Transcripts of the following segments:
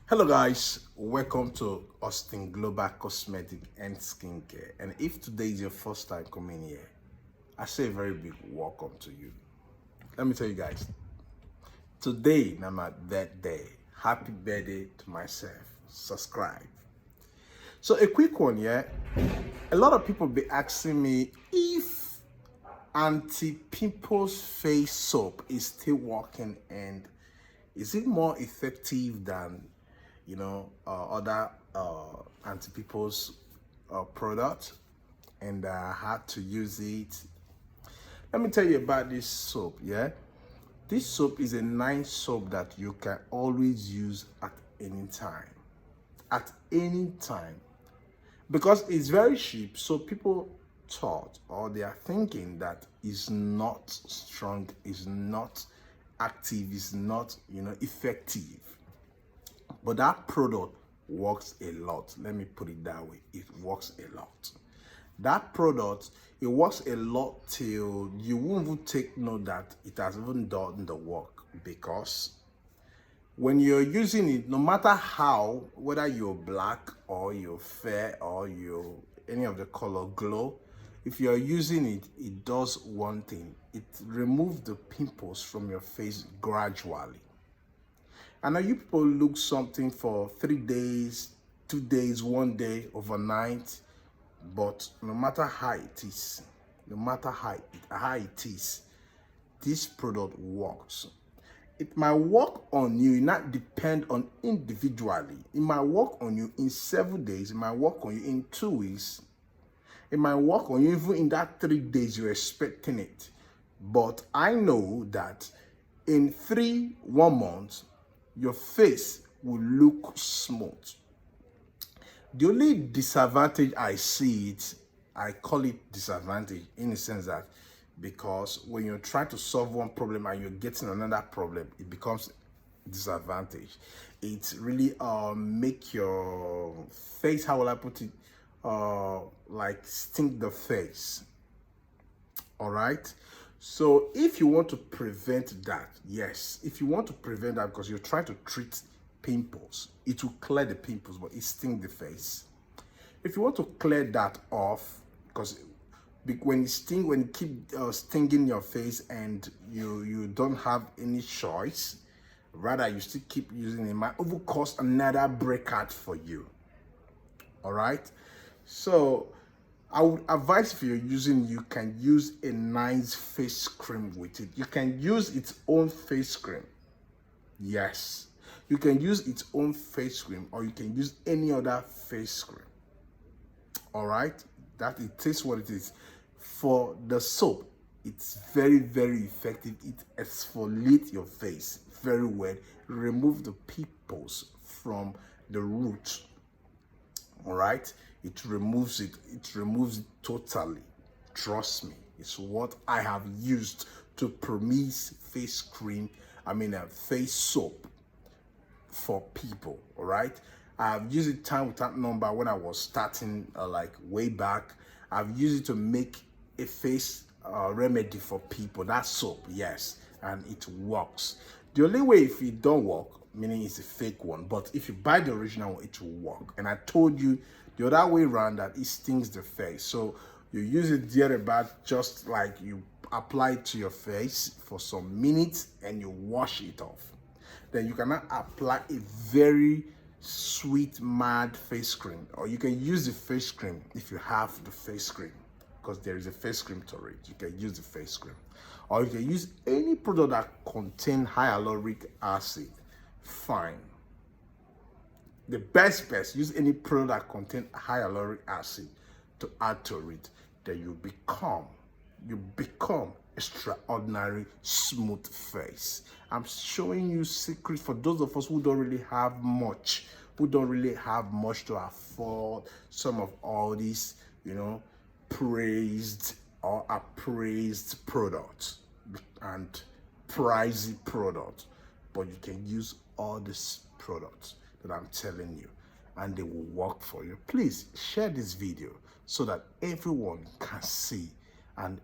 Hello guys, welcome to Austin Global Cosmetic and Skincare. And if today is your first time coming here, I say a very big welcome to you. Let me tell you guys, today na my birthday. Happy birthday to myself. Subscribe. So a quick one, yeah. A lot of people be asking me if anti-pimples face soap is still working and is it more effective than other anti-pimples product, and I had to use it. Let me tell you about this soap. Yeah, this soap is a nice soap that you can always use at any time, because it's very cheap. So people thought, or they are thinking, that it's not strong, is not active, is not effective. But that product works a lot. Let me put it that way. It works a lot. That product, it works a lot till you won't even take note that it has even done the work, because when you're using it, no matter how, whether you're black or you're fair or you're any of the color glow, if you're using it, it does one thing. It removes the pimples from your face gradually. I know you people look something for 3 days, 2 days, 1 day, overnight, but no matter how it is, this product works. It might work on you, not depend on individually. It might work on you in 7 days, it might work on you in 2 weeks, it might work on you even in that 3 days you're expecting it. But I know that in 1 month, your face will look smooth. The only disadvantage I see it, I call it disadvantage in the sense that, because when you try to solve one problem and you're getting another problem, it becomes disadvantage. It really make your face, how will I put it, like stink the face. All right. So if you want to prevent that, yes, if you want to prevent that, because you're trying to treat pimples, it will clear the pimples, but it stings the face. If you want to clear that off, because when it keep stinging your face and you don't have any choice, rather you still keep using it, might even cause another breakout for you. All right. So I would advise, if you're using, you can use a nice face cream with it. You can use its own face cream. Yes, you can use its own face cream, or you can use any other face cream. All right, that it is what it is. For the soap, it's very, very effective. It exfoliates your face very well, remove the pimples from the root. All right, it removes it totally. Trust me, it's what I have used to promise face cream, a face soap for people. All right, I've used it time without number when I was starting, like way back. I've used it to make a face remedy for people. That soap, yes, and it works. The only way if it don't work, meaning it's a fake one, but if you buy the original one, it will work. And I told you the other way around, that it stings the face. So you use it thereabout, just like you apply it to your face for some minutes and you wash it off. Then you cannot apply a very sweet mad face cream, or you can use the face cream if you have the face cream, because there is a face cream to it. You can use the face cream, or you can use any product that contains hyaluronic acid. Fine. The best use any product that contains hyaluronic acid to add to it. Then you become extraordinary smooth face. I'm showing you secret for those of us who don't really have much, to afford some of all these, praised or appraised products and pricey products. But you can use all these products that I'm telling you, and they will work for you. Please share this video so that everyone can see and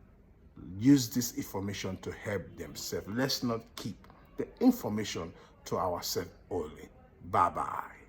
use this information to help themselves. Let's not keep the information to ourselves only. Bye-bye.